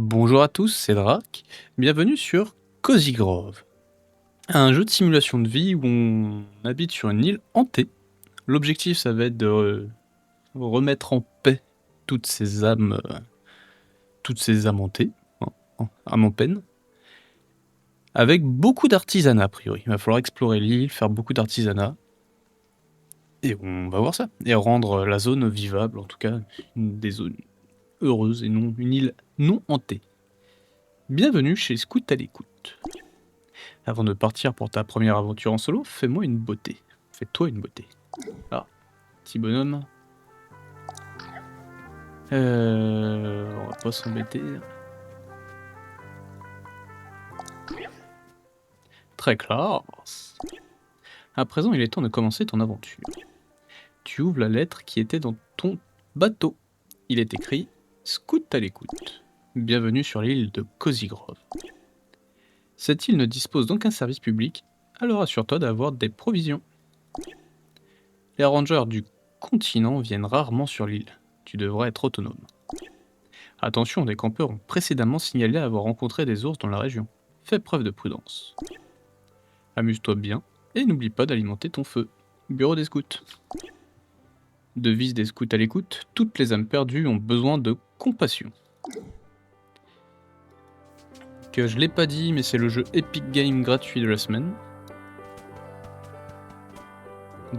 Bonjour à tous, c'est Drac. Bienvenue sur Cozy Grove, un jeu de simulation de vie où on habite sur une île hantée. L'objectif, ça va être de remettre en paix toutes ces âmes, hantées, âmes en peine, avec beaucoup d'artisanat a priori. Il va falloir explorer l'île, faire beaucoup d'artisanat, et on va voir ça. Et rendre la zone vivable, en tout cas, des zones heureuses et non une île non hantée. Bienvenue chez Scout à l'écoute. Avant de partir pour ta première aventure en solo, fais-moi une beauté. Fais-toi une beauté. Ah, petit bonhomme. On va pas s'embêter. Très classe. À présent, il est temps de commencer ton aventure. Tu ouvres la lettre qui était dans ton bateau. Il est écrit « Scout à l'écoute. Bienvenue sur l'île de Cozy Grove. » Cette île ne dispose d'aucun service public, alors assure-toi d'avoir des provisions. Les rangers du continent viennent rarement sur l'île. Tu devrais être autonome. Attention, des campeurs ont précédemment signalé avoir rencontré des ours dans la région. Fais preuve de prudence. Amuse-toi bien et n'oublie pas d'alimenter ton feu. Bureau des scouts. Devise des scouts à l'écoute, toutes les âmes perdues ont besoin de compassion. Que je l'ai pas dit, mais c'est le jeu Epic Game gratuit de la semaine.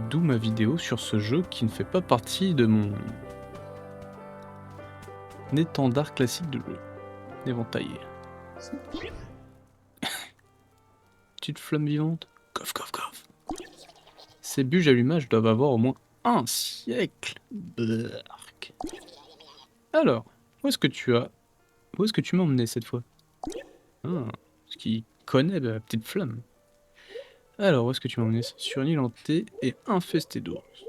D'où ma vidéo sur ce jeu qui ne fait pas partie de mon étendard classique de jeu. Éventail. Petite flamme vivante. Coff, coff, coff. Ces bûches d'allumage doivent avoir au moins un siècle. Bark. Alors, où est-ce que tu m'as emmené cette fois? Ce qui connaît la petite flamme. Alors, où est-ce que tu m'as emmené? Sur une île hantée et infestée d'ours.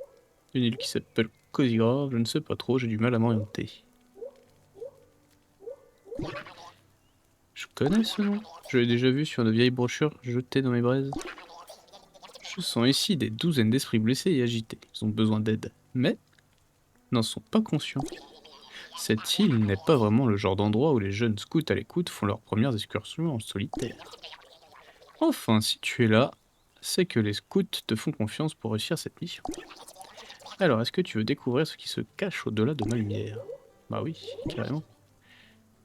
Une île qui s'appelle Cozy Grove, je ne sais pas trop, j'ai du mal à m'orienter. Je connais ce nom. Je l'ai déjà vu sur de vieilles brochures jetées dans mes braises. Je sens ici des douzaines d'esprits blessés et agités. Ils ont besoin d'aide, mais n'en sont pas conscients. Cette île n'est pas vraiment le genre d'endroit où les jeunes scouts à l'écoute font leurs premières excursions en solitaire. Enfin, si tu es là, c'est que les scouts te font confiance pour réussir cette mission. Alors, est-ce que tu veux découvrir ce qui se cache au-delà de ma lumière? Bah oui, carrément.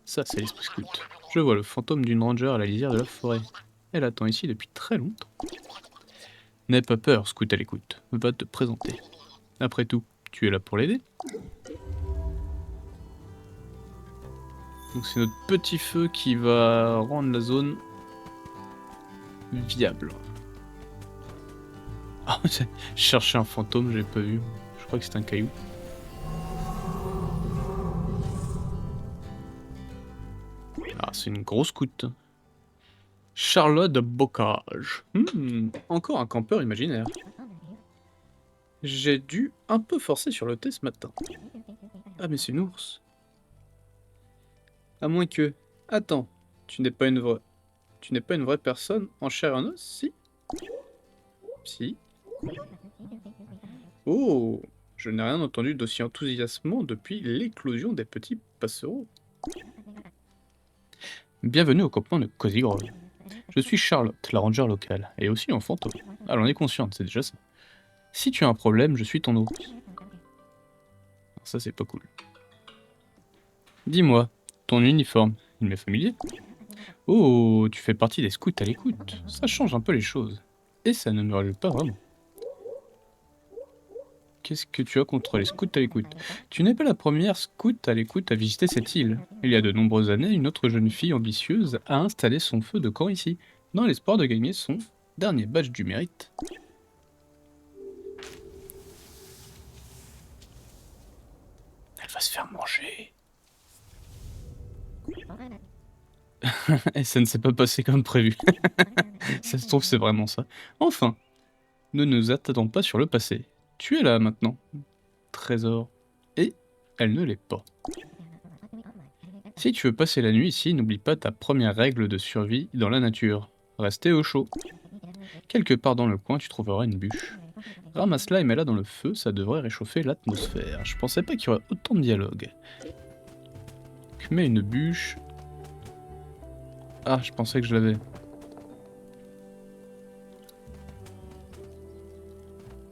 Ça, c'est l'esprit scout. Je vois le fantôme d'une ranger à la lisière de la forêt. Elle attend ici depuis très longtemps. N'aie pas peur, scout à l'écoute. Va te présenter. Après tout, tu es là pour l'aider. Donc c'est notre petit feu qui va rendre la zone viable. Ah, je cherchais un fantôme, je l'ai pas vu. Je crois que c'est un caillou. Ah, c'est une grosse scout. Charlotte de Bocage. Encore un campeur imaginaire. J'ai dû un peu forcer sur le thé ce matin. Ah, mais c'est une ours. À moins que... Attends, tu n'es pas une vraie personne en chair et en os, si? Si. Oh, je n'ai rien entendu d'aussi enthousiasmant depuis l'éclosion des petits passereaux. Bienvenue au campement de Cozy Grove. Je suis Charlotte, la ranger locale, et aussi un fantôme. Alors on est consciente, c'est déjà ça. Si tu as un problème, je suis ton ours. Alors ça c'est pas cool. Dis-moi, ton uniforme, il m'est familier? Oh, tu fais partie des scouts à l'écoute. Ça change un peu les choses. Et ça ne me relève pas vraiment. Qu'est-ce que tu as contre les scouts à l'écoute? Tu n'es pas la première scout à l'écoute à visiter cette île. Il y a de nombreuses années, une autre jeune fille ambitieuse a installé son feu de camp ici, dans l'espoir de gagner son dernier badge du mérite. Elle va se faire manger. Et ça ne s'est pas passé comme prévu. Ça se trouve, c'est vraiment ça. Enfin, ne nous attardons pas sur le passé. Tu es là maintenant, trésor. Et elle ne l'est pas. Si tu veux passer la nuit ici, n'oublie pas ta première règle de survie dans la nature. Rester au chaud. Quelque part dans le coin, tu trouveras une bûche. Ramasse-la et mets-la dans le feu, ça devrait réchauffer l'atmosphère. Je pensais pas qu'il y aurait autant de dialogue. Mets une bûche Ah, je pensais que je l'avais.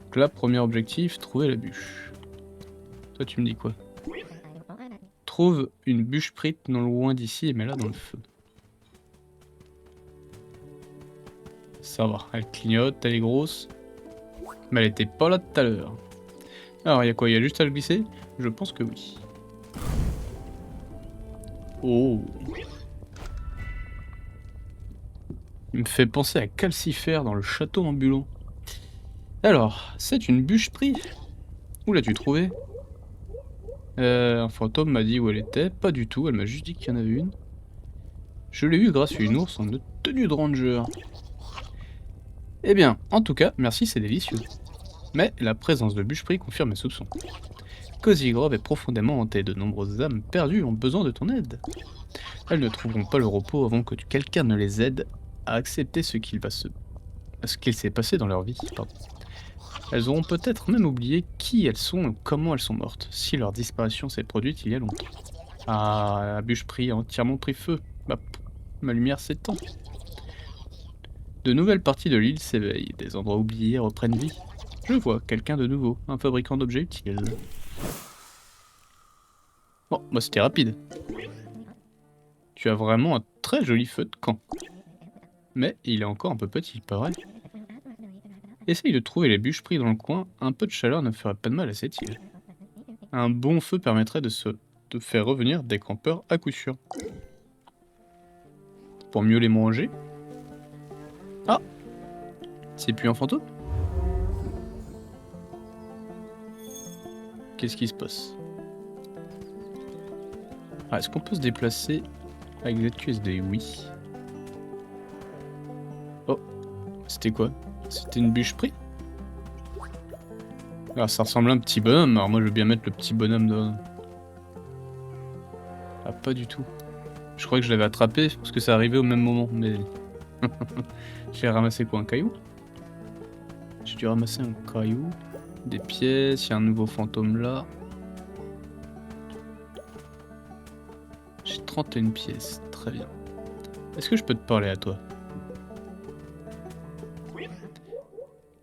Donc là, premier objectif, trouver la bûche. Toi, tu me dis quoi? Trouve une bûche prite non loin d'ici et mets-la dans le feu. Ça va, elle clignote, elle est grosse. Mais elle était pas là tout à l'heure. Alors, il y a quoi? Il y a juste à le glisser? Je pense que oui. Oh! Il me fait penser à Calcifère dans le château ambulant. Alors, c'est une bûche prise. Où l'as-tu trouvée? Un fantôme m'a dit où elle était. Pas du tout, elle m'a juste dit qu'il y en avait une. Je l'ai eue grâce à une ours en tenue de ranger. Eh bien, en tout cas, merci, c'est délicieux. Mais la présence de bûcherie confirme mes soupçons. Cozy Grove est profondément hanté, de nombreuses âmes perdues ont besoin de ton aide. Elles ne trouveront pas le repos avant que quelqu'un ne les aide à accepter ce qu'il s'est passé dans leur vie. Pardon. Elles auront peut-être même oublié qui elles sont et comment elles sont mortes, si leur disparition s'est produite il y a longtemps. Ah, la bûcherie a entièrement pris feu. Ma lumière s'étend. De nouvelles parties de l'île s'éveillent, des endroits oubliés reprennent vie. Je vois quelqu'un de nouveau, un fabricant d'objets utiles. Bon, bah c'était rapide. Tu as vraiment un très joli feu de camp. Mais il est encore un peu petit, pas vrai? Essaye de trouver les bûches prises dans le coin, un peu de chaleur ne ferait pas de mal à cette île. Un bon feu permettrait de faire revenir des campeurs à coup sûr. Pour mieux les manger. Ah! C'est plus un fantôme? Qu'est-ce qui se passe? Ah, est-ce qu'on peut se déplacer avec ZQSD? Oui. Oh, c'était quoi? C'était une bûche prise? Alors ça ressemble à un petit bonhomme, alors moi je veux bien mettre le petit bonhomme de... Ah, pas du tout. Je crois que je l'avais attrapé parce que ça arrivait au même moment, mais... J'ai ramassé quoi, un caillou? J'ai dû ramasser un caillou, des pièces, il y a un nouveau fantôme là. J'ai 31 pièces, très bien. Est-ce que je peux te parler à toi?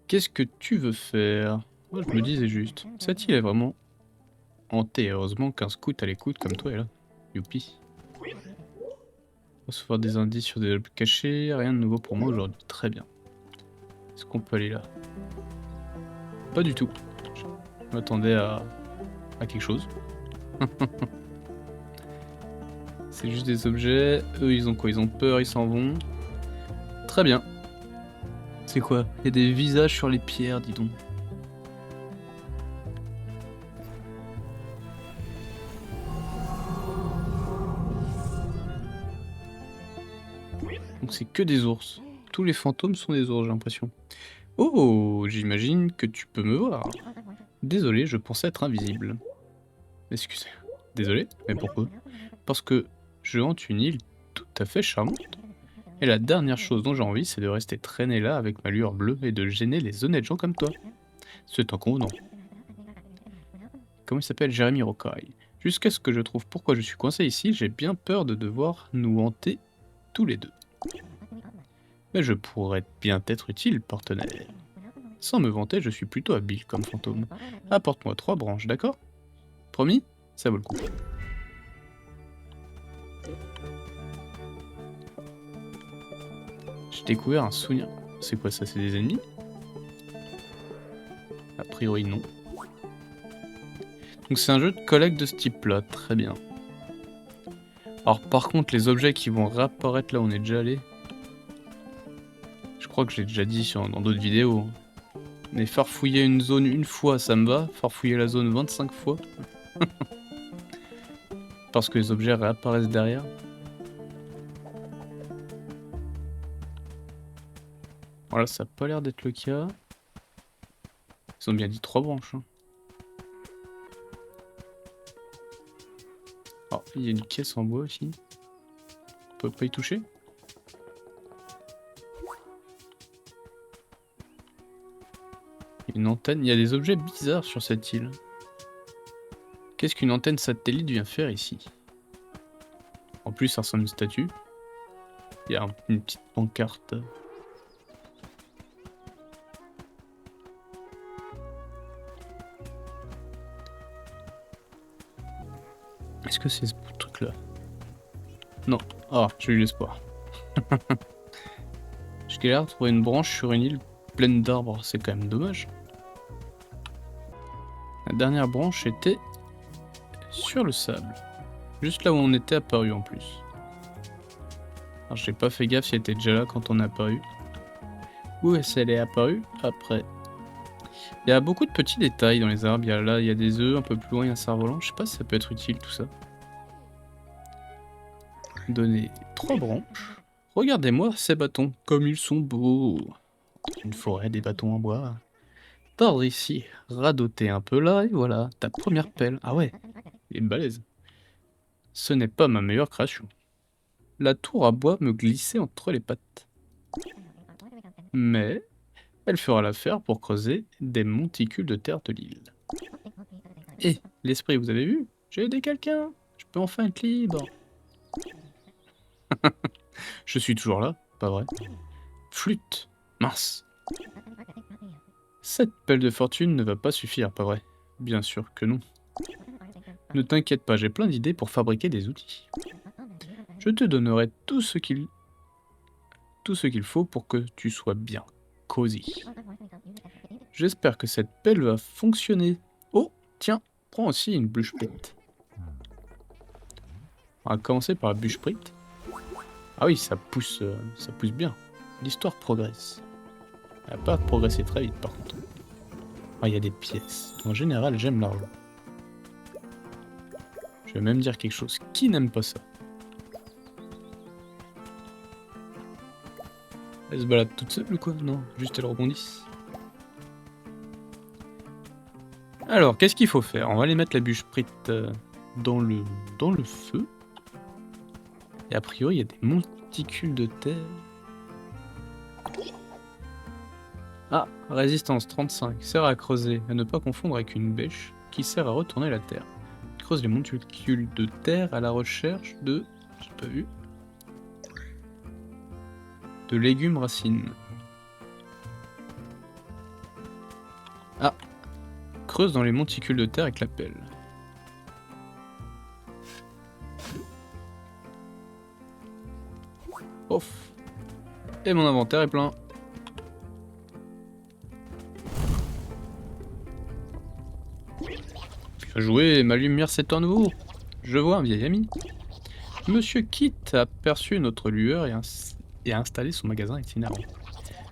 Qu'est-ce que tu veux faire? Moi je me disais juste, cette île est vraiment hantée, heureusement qu'un scout à l'écoute comme toi est là. Youpi. Recevoir des indices sur des objets cachés, rien de nouveau pour moi aujourd'hui, très bien. Est-ce qu'on peut aller là? Pas du tout. Je m'attendais à quelque chose. C'est juste des objets. Eux, ils ont quoi? Ils ont peur, ils s'en vont. Très bien. C'est quoi? Il y a des visages sur les pierres, dis donc. Donc c'est que des ours. Tous les fantômes sont des ours, j'ai l'impression. Oh, j'imagine que tu peux me voir. Désolé, je pensais être invisible. Excusez. Désolé, mais pourquoi? Parce que je hante une île tout à fait charmante. Et la dernière chose dont j'ai envie, c'est de rester traîné là avec ma lueur bleue et de gêner les honnêtes gens comme toi. C'est en convenant. Comment il s'appelle? Jérémy Rocaille. Jusqu'à ce que je trouve pourquoi je suis coincé ici, j'ai bien peur de devoir nous hanter tous les deux. Mais je pourrais bien être utile, partenaire. Sans me vanter, je suis plutôt habile comme fantôme. Apporte-moi 3 branches, d'accord? Promis? Ça vaut le coup. J'ai découvert un souvenir. C'est quoi ça? C'est des ennemis? A priori non. Donc c'est un jeu de collecte de ce type là, très bien. Alors par contre les objets qui vont réapparaître là où on est déjà allé, je crois que j'ai déjà dit dans d'autres vidéos, mais farfouiller une zone une fois ça me va, farfouiller la zone 25 fois, parce que les objets réapparaissent derrière. Voilà, ça a pas l'air d'être le cas. Ils ont bien dit 3 branches. Hein. Oh, il y a une caisse en bois aussi. On peut pas y toucher? Une antenne, il y a des objets bizarres sur cette île. Qu'est-ce qu'une antenne satellite vient faire ici? En plus, ça ressemble à une statue. Il y a une petite pancarte. Est-ce que c'est ce truc-là? Non. Ah, j'ai eu l'espoir. Je galère à trouver une branche sur une île pleine d'arbres, c'est quand même dommage. La dernière branche était sur le sable. Juste là où on était apparu en plus. Alors j'ai pas fait gaffe si elle était déjà là quand on est apparu. Où est-ce qu'elle est apparue? Après. Il y a beaucoup de petits détails dans les arbres. Là, il y a des œufs, un peu plus loin, il y a un cerf-volant. Je sais pas si ça peut être utile tout ça. Donner 3 branches. Regardez-moi ces bâtons, comme ils sont beaux. Une forêt, des bâtons en bois. Tordre ici, radoter un peu là, et voilà, ta première pelle. Ah ouais, il est balèze. Ce n'est pas ma meilleure création. La tour à bois me glissait entre les pattes. Mais elle fera l'affaire pour creuser des monticules de terre de l'île. Eh, l'esprit, vous avez vu? J'ai aidé quelqu'un. Je peux enfin être libre. Je suis toujours là, pas vrai? Flûte. Mince. Cette pelle de fortune ne va pas suffire, pas vrai? Bien sûr que non. Ne t'inquiète pas, j'ai plein d'idées pour fabriquer des outils. Je te donnerai tout ce qu'il faut pour que tu sois bien cosy. J'espère que cette pelle va fonctionner. Oh, tiens, prends aussi une bûche-prite. On va commencer par la bûche-prite. Ah oui, ça pousse bien. L'histoire progresse. Elle va pas progresser très vite par contre. Ah, il y a des pièces. En général, j'aime l'argent. Je vais même dire quelque chose. Qui n'aime pas ça? Elle se balade toute seule ou quoi? Non, juste elle rebondisse. Alors, qu'est-ce qu'il faut faire? On va aller mettre la bûche-prite dans le feu. Et a priori, il y a des monticules de terre. Ah, résistance 35, sert à creuser, à ne pas confondre avec une bêche, qui sert à retourner la terre. Creuse les monticules de terre à la recherche de... j'ai pas vu. De légumes racines. Ah, creuse dans les monticules de terre avec la pelle. Ouf. Et mon inventaire est plein. Bien joué, ma lumière s'éteint à nouveau. Je vois un vieil ami. Monsieur Kit a aperçu notre lueur et a installé son magasin itinérant.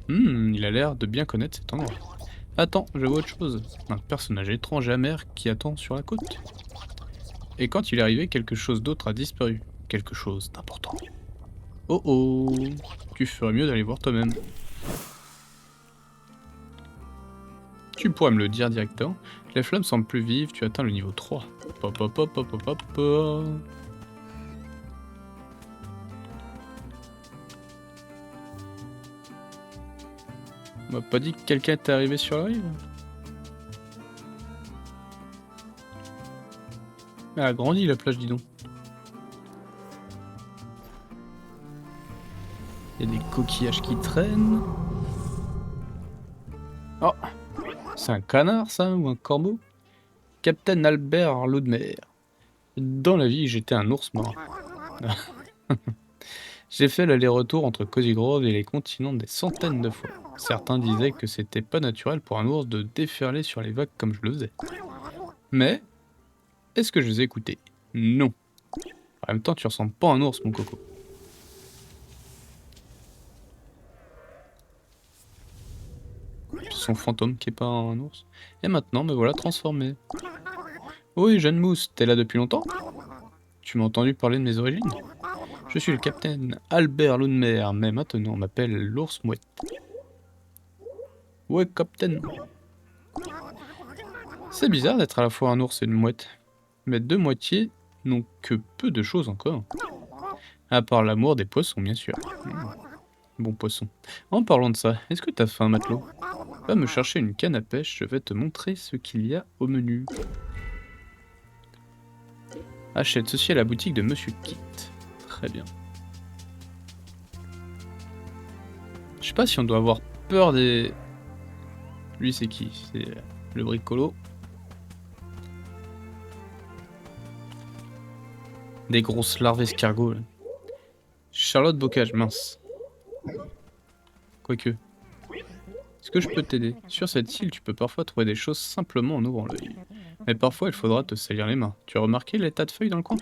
Il a l'air de bien connaître cet endroit. Attends, je vois autre chose. Un personnage étrange et amer qui attend sur la côte. Et quand il est arrivé, quelque chose d'autre a disparu. Quelque chose d'important. Oh oh, tu ferais mieux d'aller voir toi-même. Tu pourrais me le dire directement. Les flammes semblent plus vives, tu atteins le niveau 3. Pop pop pop pop pop pop. On m'a pas dit que quelqu'un était arrivé sur la rive. Elle a grandi la plage, dis donc. Il y a des coquillages qui traînent. Oh, c'est un canard ça, ou un corbeau? Captain Albert Lodmer. Dans la vie, j'étais un ours marin. J'ai fait l'aller-retour entre Cozy Grove et les continents des centaines de fois. Certains disaient que c'était pas naturel pour un ours de déferler sur les vagues comme je le faisais. Mais, est-ce que je les ai écoutés? Non. En même temps, tu ressembles pas à un ours, mon coco. Son fantôme qui est pas un ours. Et maintenant, me voilà transformé. Oui, jeune mousse, t'es là depuis longtemps? Tu m'as entendu parler de mes origines? Je suis le capitaine Albert Lundmer, mais maintenant on m'appelle l'ours mouette. Ouais, capitaine. C'est bizarre d'être à la fois un ours et une mouette. Mais deux moitiés n'ont que peu de choses en commun. À part l'amour des poissons, bien sûr. Bon poisson. En parlant de ça, est-ce que t'as faim, matelot? Va me chercher une canne à pêche, je vais te montrer ce qu'il y a au menu. Achète ceci à la boutique de Monsieur Kit. Très bien. sais pas si on doit avoir peur des... Lui c'est qui? C'est le bricolo. Des grosses larves escargots là. Charlotte Bocage, mince. Quoique. Est-ce que je peux t'aider? Sur cette île, tu peux parfois trouver des choses simplement en ouvrant l'œil. Mais parfois, il faudra te salir les mains. Tu as remarqué les tas de feuilles dans le coin?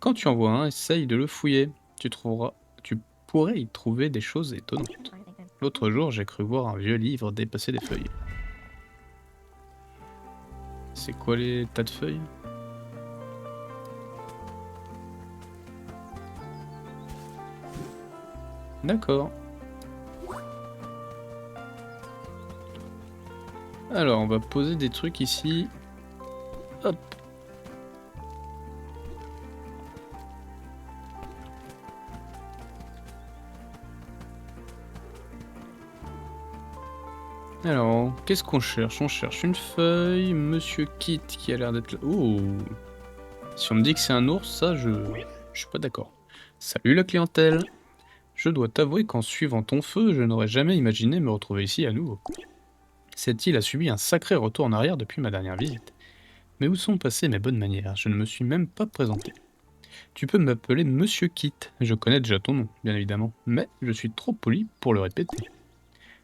Quand tu en vois un, essaye de le fouiller. Tu pourrais y trouver des choses étonnantes. L'autre jour, j'ai cru voir un vieux livre dépasser des feuilles. C'est quoi les tas de feuilles? D'accord. Alors, on va poser des trucs ici. Hop. Alors, qu'est-ce qu'on cherche? On cherche une feuille, Monsieur Kit qui a l'air d'être là. Oh! Si on me dit que c'est un ours, ça, je suis pas d'accord. Salut la clientèle! Je dois t'avouer qu'en suivant ton feu, je n'aurais jamais imaginé me retrouver ici à nouveau. Cette île a subi un sacré retour en arrière depuis ma dernière visite. Mais où sont passées mes bonnes manières? Je ne me suis même pas présenté. Tu peux m'appeler Monsieur Kit, je connais déjà ton nom, bien évidemment, mais je suis trop poli pour le répéter.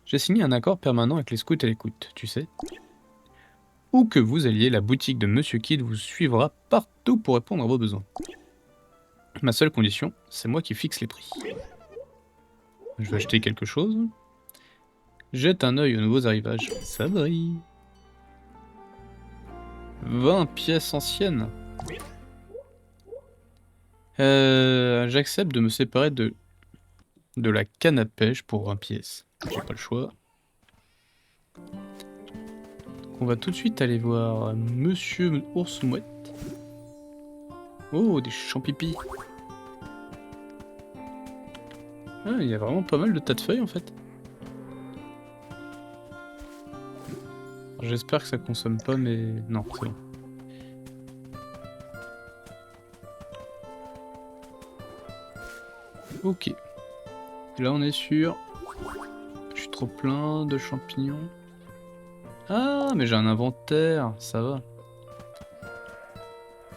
J'ai signé un accord permanent avec les scouts et l'écoute, tu sais. Où que vous alliez, la boutique de Monsieur Kid vous suivra partout pour répondre à vos besoins. Ma seule condition, c'est moi qui fixe les prix. Je vais acheter quelque chose. Jette un œil aux nouveaux arrivages. Ça brille. 20 pièces anciennes. J'accepte de me séparer de la canne à pêche pour 20 pièces. J'ai pas le choix. On va tout de suite aller voir Monsieur Ours Mouette. Oh, des champipis. Ah, il y a vraiment pas mal de tas de feuilles en fait. J'espère que ça consomme pas, mais non, c'est bon. Ok. Là, on est sûr. Je suis trop plein de champignons. Ah, mais j'ai un inventaire, ça va.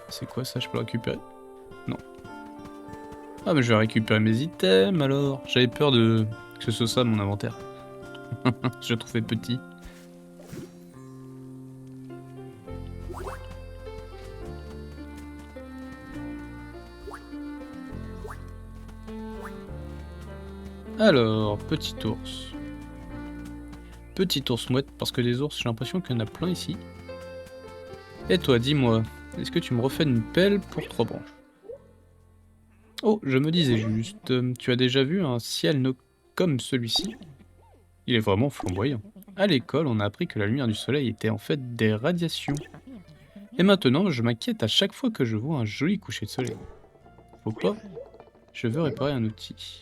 C'est quoi ça, je peux le récupérer? Non. Ah, mais je vais récupérer mes items alors. J'avais peur de que ce soit ça mon inventaire. Je le trouvais petit. Alors, petit ours. Petit ours mouette, parce que des ours, j'ai l'impression qu'il y en a plein ici. Et toi, dis-moi, est-ce que tu me refais une pelle pour 3 branches? Oh, je me disais juste, tu as déjà vu un ciel comme celui-ci? Il est vraiment flamboyant. À l'école, on a appris que la lumière du soleil était en fait des radiations. Et maintenant, je m'inquiète à chaque fois que je vois un joli coucher de soleil. Faut pas. Je veux réparer un outil.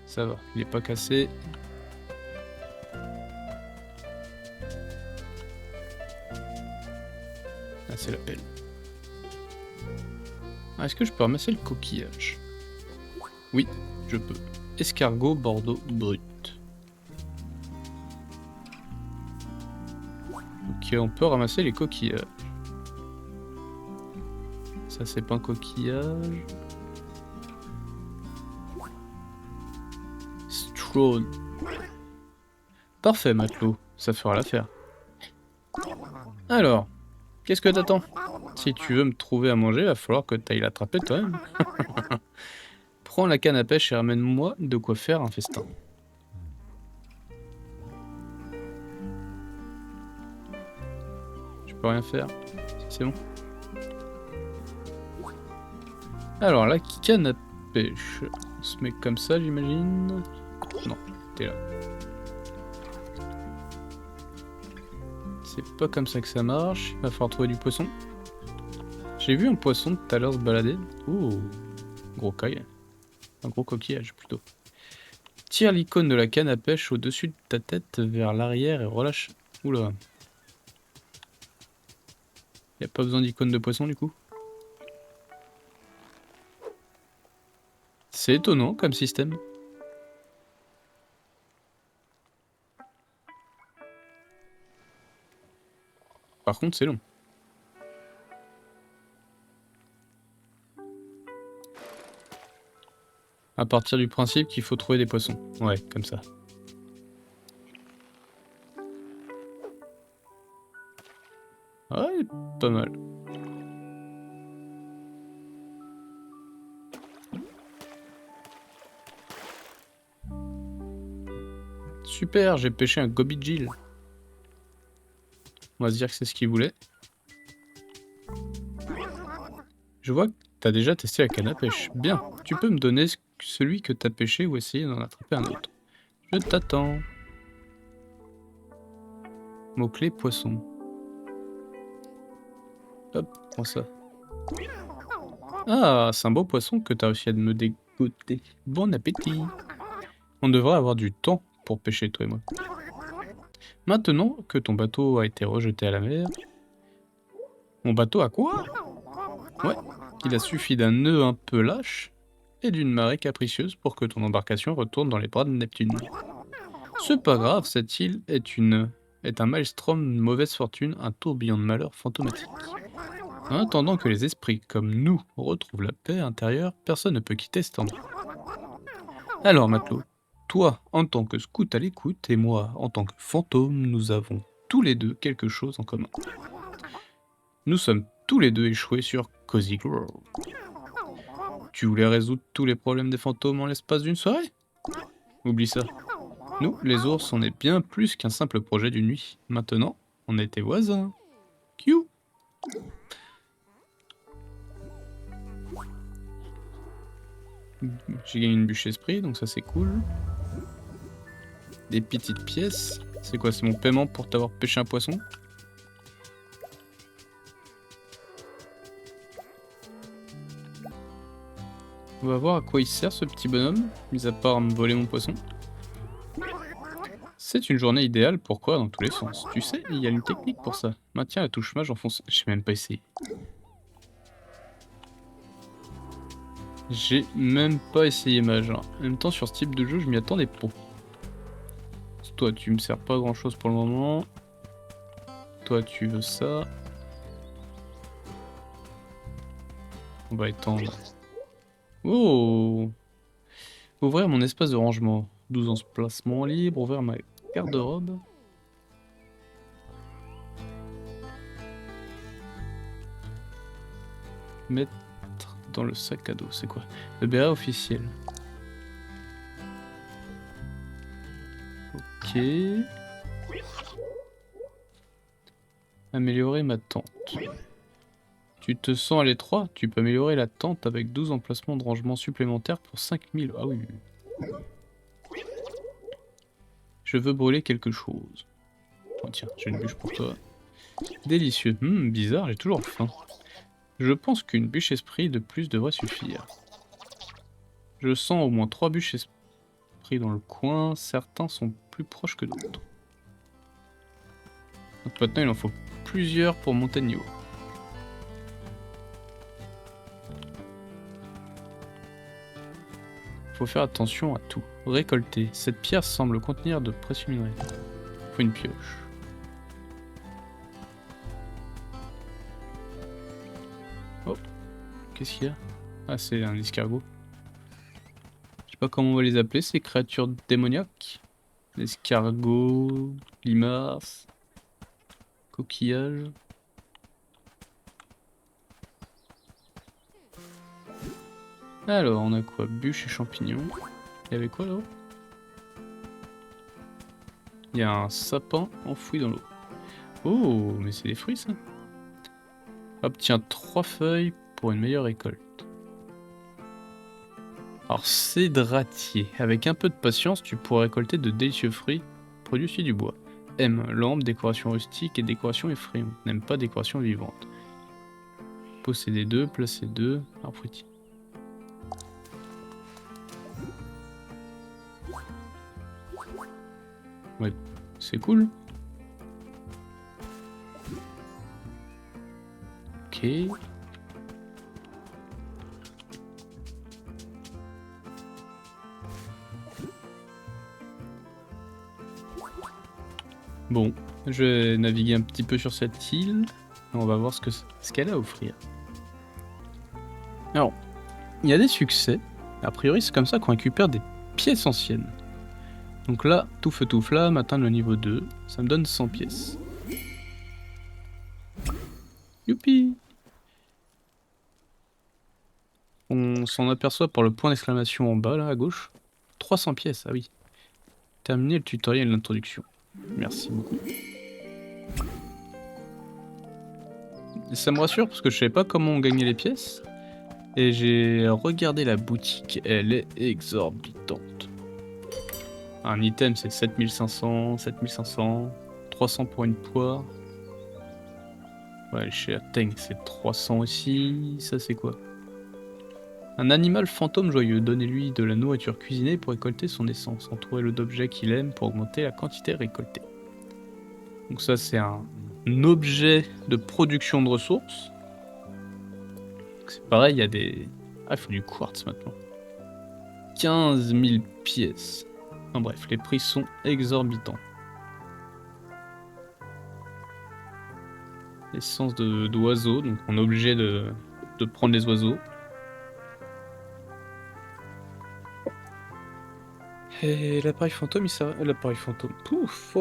Ça va, il est pas cassé. Ah, c'est la pelle. Ah, est-ce que je peux ramasser le coquillage? Oui, je peux. Escargot Bordeaux brut. Ok, on peut ramasser les coquillages. Ça, c'est pas un coquillage. Strawn. Parfait, matelot. Ça fera l'affaire. Alors, qu'est-ce que t'attends? Si tu veux me trouver à manger, va falloir que t'ailles l'attraper toi-même. Prends la canne à pêche et ramène-moi de quoi faire un festin. Je peux rien faire. C'est bon. Alors, la canne à pêche. On se met comme ça, j'imagine. Non, t'es là. C'est pas comme ça que ça marche. Il va falloir trouver du poisson. J'ai vu un poisson tout à l'heure se balader. Ouh, gros caille. Un gros coquillage plutôt. Tire l'icône de la canne à pêche au-dessus de ta tête vers l'arrière et relâche. Oula. Y a pas besoin d'icône de poisson du coup? C'est étonnant comme système. Par contre, c'est long. À partir du principe qu'il faut trouver des poissons. Ouais, comme ça. Ouais, pas mal. Super, j'ai pêché un goby gill. On va se dire que c'est ce qu'il voulait. Je vois que t'as déjà testé la canne à pêche. Bien, tu peux me donner celui que t'as pêché ou essayer d'en attraper un autre. Je t'attends. Mot-clé poisson. Hop, prends ça. Ah, c'est un beau poisson que t'as réussi à me dégoter. Bon appétit. On devrait avoir du temps pour pêcher, toi et moi. Maintenant que ton bateau a été rejeté à la mer... Mon bateau a quoi? Ouais, il a suffi d'un nœud un peu lâche et d'une marée capricieuse pour que ton embarcation retourne dans les bras de Neptune. C'est pas grave, cette île est un maelstrom de mauvaise fortune, un tourbillon de malheur fantomatique. En attendant que les esprits comme nous retrouvent la paix intérieure, personne ne peut quitter cet endroit. Alors matelot, toi en tant que scout à l'écoute et moi en tant que fantôme, nous avons tous les deux quelque chose en commun. Nous sommes tous les deux échoués sur Cozy Grove. Tu voulais résoudre tous les problèmes des fantômes en l'espace d'une soirée? Oublie ça. Nous, les ours, on est bien plus qu'un simple projet d'une nuit. Maintenant, on est tes voisins. Q. J'ai gagné une bûche esprit, donc ça c'est cool. Des petites pièces. C'est quoi, c'est mon paiement pour t'avoir pêché un poisson? On va voir à quoi il sert ce petit bonhomme, mis à part me voler mon poisson. C'est une journée idéale pour courir dans tous les sens. Tu sais, il y a une technique pour ça. Maintiens la touche mage enfoncée. J'ai même pas essayé. J'ai même pas essayé mage. Hein. En même temps, sur ce type de jeu, je m'y attendais pas. Toi, tu me sers pas grand chose pour le moment. Toi, tu veux ça. On va étendre. Oh! Ouvrir mon espace de rangement. 12 emplacements libres. Ouvrir ma garde-robe. Mettre dans le sac à dos. C'est quoi? Le béret officiel. Ok. Améliorer ma tente. Tu te sens à l'étroit? Tu peux améliorer la tente avec 12 emplacements de rangement supplémentaires pour 5000. Ah oui. Je veux brûler quelque chose. Oh tiens, j'ai une bûche pour toi. Délicieux. Bizarre, j'ai toujours faim. Je pense qu'une bûche esprit de plus devrait suffire. Je sens au moins 3 bûches esprit dans le coin. Certains sont plus proches que d'autres. Donc maintenant, il en faut plusieurs pour monter de niveau. Faut faire attention à tout. Récolter. Cette pierre semble contenir de précieux minerais. Faut une pioche. Oh, qu'est-ce qu'il y a? Ah, c'est un escargot. Je sais pas comment on va les appeler, ces créatures démoniaques. Escargots, limaces, coquillages. Alors, on a quoi? Bûches et champignons. Il y avait quoi là-haut? Il y a un sapin enfoui dans l'eau. Oh, mais c'est des fruits ça. Obtiens 3 feuilles pour une meilleure récolte. Alors, cédratier. Avec un peu de patience, tu pourras récolter de délicieux fruits produits aussi du bois. M. Lampe, décoration rustique et décoration effrayante. N'aime pas décoration vivante. Posséder 2, placer 2. Arbre fruitier. Ouais, c'est cool. Ok. Bon, Je vais naviguer un petit peu sur cette île. Et on va voir ce qu'elle a à offrir. Alors, il y a des succès. A priori, c'est comme ça qu'on récupère des pièces anciennes. Donc là, tout feu tout flamme, atteindre le niveau 2. Ça me donne 100 pièces. Youpi! On s'en aperçoit par le point d'exclamation en bas, là, à gauche. 300 pièces, ah oui. Terminer le tutoriel et l'introduction. Merci beaucoup. Et ça me rassure parce que je savais pas comment on gagnait les pièces. Et j'ai regardé la boutique, elle est exorbitante. Un item c'est 7500, 7500, 300 pour une poire. Ouais, chez Ateng c'est 300 aussi. Ça c'est quoi? Un animal fantôme joyeux, donnez-lui de la nourriture cuisinée pour récolter son essence. Entourez-le d'objets qu'il aime pour augmenter la quantité récoltée. Donc ça c'est un objet de production de ressources. C'est pareil, il y a des... Ah, il faut du quartz maintenant. 15 000 pièces. En bref, les prix sont exorbitants. Essence d'oiseaux, donc on est obligé de prendre les oiseaux. Et l'appareil fantôme, il sert... L'appareil fantôme... Pouf,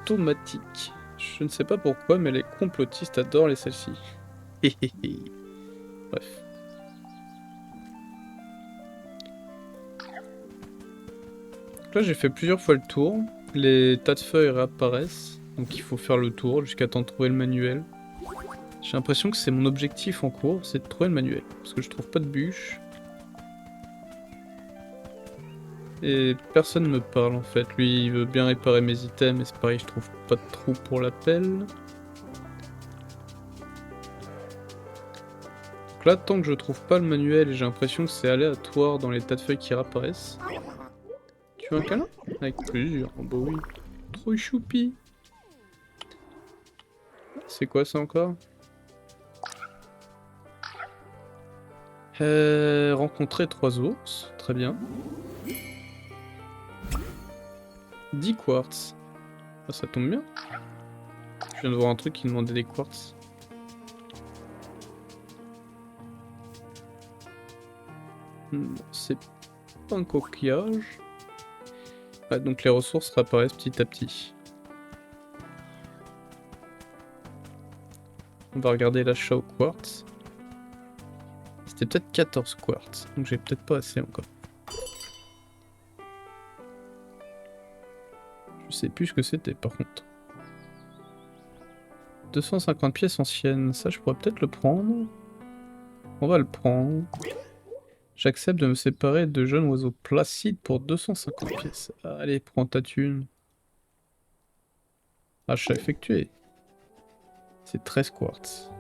automatique. Je ne sais pas pourquoi, mais les complotistes adorent les celles-ci. Bref. Donc là, j'ai fait plusieurs fois le tour. Les tas de feuilles réapparaissent. Donc il faut faire le tour jusqu'à temps de trouver le manuel. J'ai l'impression que c'est mon objectif en cours, c'est de trouver le manuel. Parce que je trouve pas de bûche. Et personne me parle en fait. Lui, il veut bien réparer mes items, mais c'est pareil, je trouve pas de trou pour la pelle. Donc là, tant que je trouve pas le manuel, et j'ai l'impression que c'est aléatoire dans les tas de feuilles qui réapparaissent. Tu veux un câlin? Avec plusieurs, oh bah oui. Trop choupi. C'est quoi ça encore? Rencontrer 3 ours, très bien. 10 quartz. Ah, ça tombe bien. Je viens de voir un truc qui demandait des quartz. C'est pas un coquillage. Ah, donc les ressources réapparaissent petit à petit. On va regarder l'achat au quartz. C'était peut-être 14 quartz, donc j'ai peut-être pas assez encore. Je sais plus ce que c'était par contre. 250 pièces anciennes, ça je pourrais peut-être le prendre. On va le prendre. J'accepte de me séparer de jeunes oiseaux placides pour 250 pièces. Allez, prends ta thune. Achat effectué. C'est 13 quartz.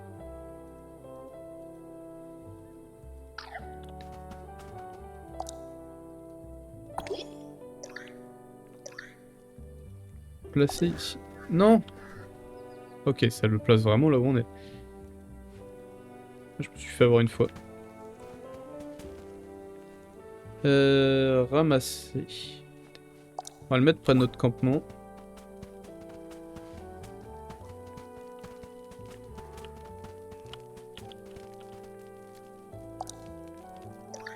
Placé ici. Non! Ok, ça le place vraiment là où on est. Je me suis fait avoir une fois. Ramasser. On va le mettre près de notre campement.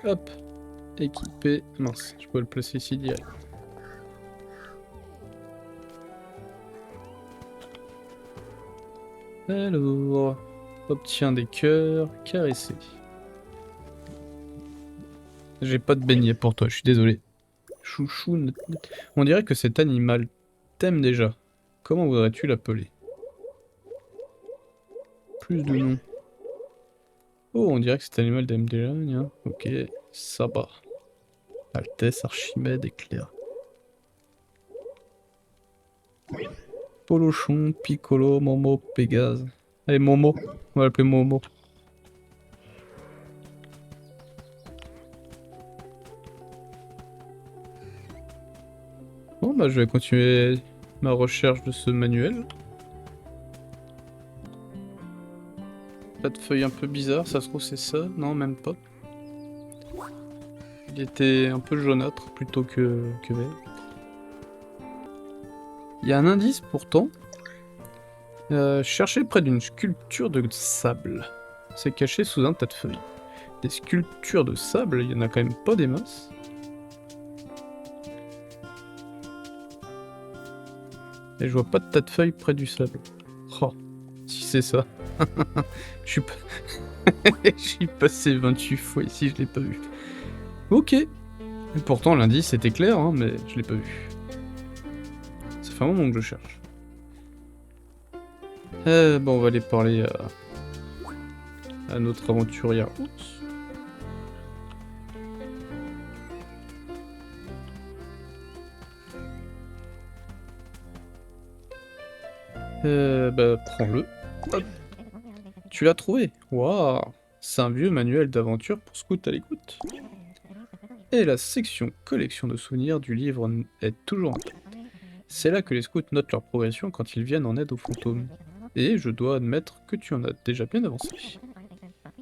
Hop. Équipé. Mince, je peux le placer ici direct. Alors, obtient des cœurs, caresser. J'ai pas de beignet pour toi, je suis désolé. Chouchou, on dirait que cet animal t'aime déjà. Comment voudrais-tu l'appeler? Plus de noms. Oh, on dirait que cet animal t'aime déjà, hein. Ok, Saba. Altesse, Archimède, Éclair. Polochon, Piccolo, Momo, Pégase. Allez, Momo, on va l'appeler Momo. Bon, bah je vais continuer ma recherche de ce manuel. Pas de feuilles un peu bizarres, ça se trouve c'est ça? Non, même pas. Il était un peu jaunâtre plutôt que vert. Il y a un indice pourtant. Cherchez près d'une sculpture de sable. C'est caché sous un tas de feuilles. Des sculptures de sable, il y en a quand même pas des masses. Et je vois pas de tas de feuilles près du sable. Oh, si c'est ça. Je suis pas... Je suis passé 28 fois ici, je l'ai pas vu. Ok. Et pourtant l'indice était clair, hein, mais je l'ai pas vu. Ça fait un moment que je cherche. Bon, on va aller parler à notre aventurière. Oups. Bah, prends-le. Hop. Tu l'as trouvé. Waouh. C'est un vieux manuel d'aventure pour scout à l'écoute. Et la section collection de souvenirs du livre est toujours intacte. C'est là que les scouts notent leur progression quand ils viennent en aide aux fantômes. Et je dois admettre que tu en as déjà bien avancé.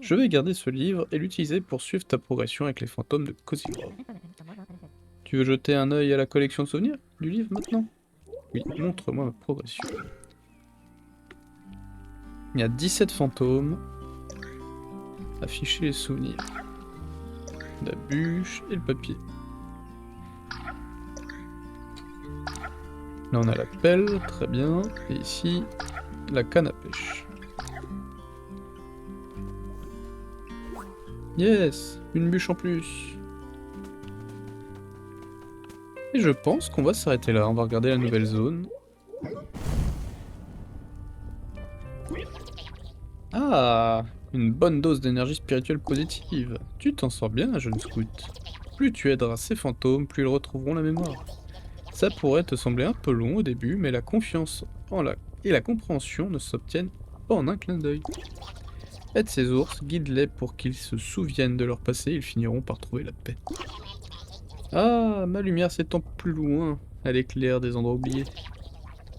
Je vais garder ce livre et l'utiliser pour suivre ta progression avec les fantômes de Cozy Grove. Tu veux jeter un œil à la collection de souvenirs du livre maintenant? Oui, montre-moi ma progression. Il y a 17 fantômes. Afficher les souvenirs. La bûche et le papier. Là on a la pelle, très bien. Et ici, la canne à pêche. Yes, une bûche en plus. Et je pense qu'on va s'arrêter là, on va regarder la nouvelle zone. Ah, une bonne dose d'énergie spirituelle positive. Tu t'en sors bien, jeune scout. Plus tu aideras ces fantômes, plus ils retrouveront la mémoire. Ça pourrait te sembler un peu long au début, mais la confiance et la compréhension ne s'obtiennent pas en un clin d'œil. Aide ces ours, guide-les pour qu'ils se souviennent de leur passé, ils finiront par trouver la paix. Ah, ma lumière s'étend plus loin, elle éclaire des endroits oubliés.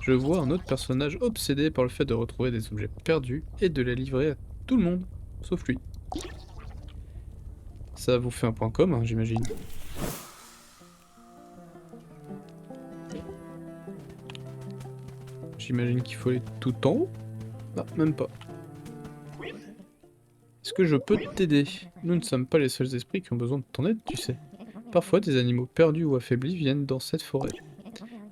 Je vois un autre personnage obsédé par le fait de retrouver des objets perdus et de les livrer à tout le monde, sauf lui. Ça vous fait un point commun, j'imagine. J'imagine qu'il faut aller tout en haut. Ah, même pas. Est-ce que je peux t'aider? Nous ne sommes pas les seuls esprits qui ont besoin de ton aide, tu sais. Parfois, des animaux perdus ou affaiblis viennent dans cette forêt.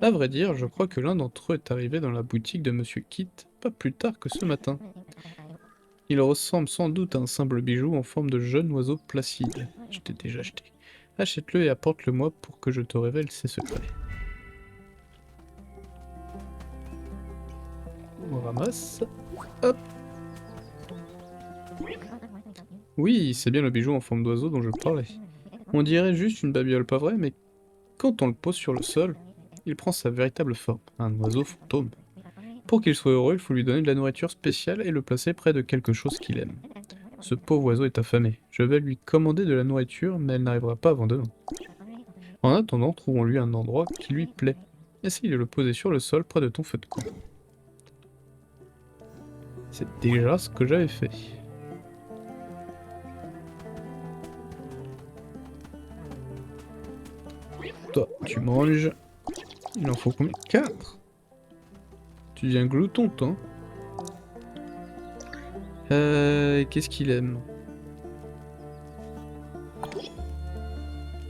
À vrai dire, je crois que l'un d'entre eux est arrivé dans la boutique de Monsieur Kit pas plus tard que ce matin. Il ressemble sans doute à un simple bijou en forme de jeune oiseau placide. Je t'ai déjà acheté. Achète-le et apporte-le-moi pour que je te révèle ses secrets. On ramasse. Hop. Oui, c'est bien le bijou en forme d'oiseau dont je parlais. On dirait juste une babiole, pas vrai, mais quand on le pose sur le sol, il prend sa véritable forme, un oiseau fantôme. Pour qu'il soit heureux, il faut lui donner de la nourriture spéciale et le placer près de quelque chose qu'il aime. Ce pauvre oiseau est affamé. Je vais lui commander de la nourriture, mais elle n'arrivera pas avant demain. En attendant, trouvons-lui un endroit qui lui plaît. Essaye de le poser sur le sol près de ton feu de camp. C'est déjà ce que j'avais fait. Toi, tu manges. Il en faut combien? 4. Tu deviens glouton, toi. Qu'est-ce qu'il aime?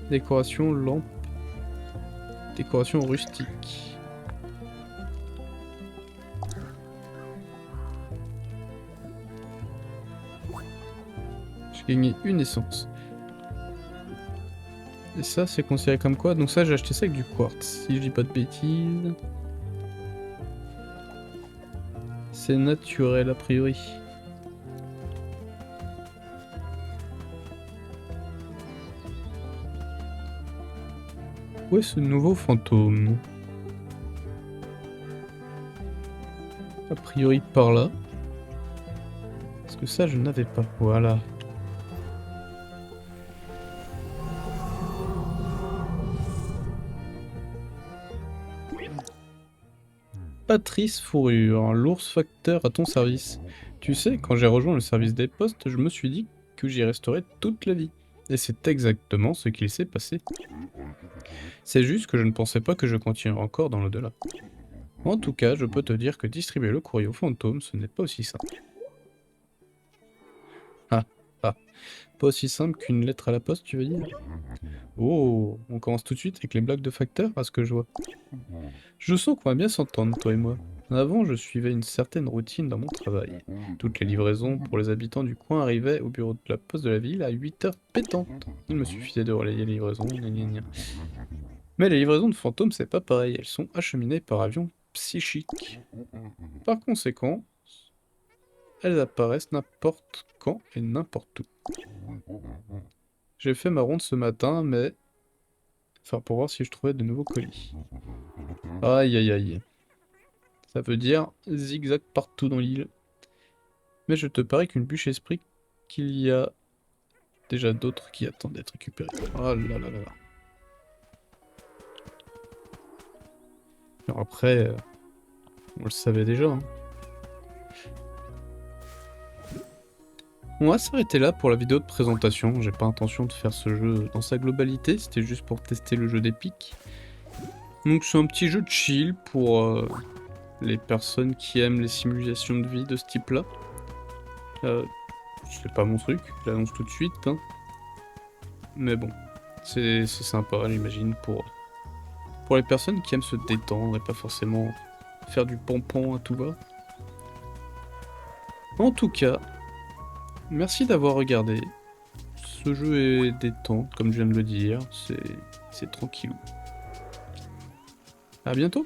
Décoration lampe. Décoration rustique. J'ai gagné une essence. Et ça, c'est considéré comme quoi? Donc ça, j'ai acheté ça avec du quartz, si je dis pas de bêtises. C'est naturel, a priori. Où est ce nouveau fantôme? A priori par là. Parce que ça, je n'avais pas. Voilà. Patrice Fourrure, l'ours facteur à ton service. Tu sais, quand j'ai rejoint le service des postes, je me suis dit que j'y resterais toute la vie. Et c'est exactement ce qu'il s'est passé. C'est juste que je ne pensais pas que je continuerais encore dans l'au-delà. En tout cas, je peux te dire que distribuer le courrier aux fantômes, ce n'est pas aussi simple. Ah, ah, pas aussi simple qu'une lettre à la poste, tu veux dire? Oh, on commence tout de suite avec les blagues de facteur, à ce que je vois. Je sens qu'on va bien s'entendre, toi et moi. Avant, je suivais une certaine routine dans mon travail. Toutes les livraisons pour les habitants du coin arrivaient au bureau de la poste de la ville à 8 heures pétantes. Il me suffisait de relayer les livraisons, gna gna gna. Mais les livraisons de fantômes, c'est pas pareil, elles sont acheminées par avion psychique. Par conséquent, elles apparaissent n'importe quand et n'importe où. J'ai fait ma ronde ce matin, mais... Enfin, pour voir si je trouvais de nouveaux colis. Aïe aïe aïe. Ça veut dire zigzag partout dans l'île. Mais je te parie qu'une bûche esprit qu'il y a déjà d'autres qui attendent d'être récupérés. Oh là là là là. Alors après, on le savait déjà, hein. On va s'arrêter là pour la vidéo de présentation. J'ai pas intention de faire ce jeu dans sa globalité, c'était juste pour tester le jeu d'Epic. Donc c'est un petit jeu de chill pour les personnes qui aiment les simulations de vie de ce type-là. C'est pas mon truc, je l'annonce tout de suite, hein. Mais bon, c'est sympa, j'imagine, pour les personnes qui aiment se détendre et pas forcément faire du pompon à tout va. En tout cas, merci d'avoir regardé. Ce jeu est détente, comme je viens de le dire, c'est tranquillou. À bientôt!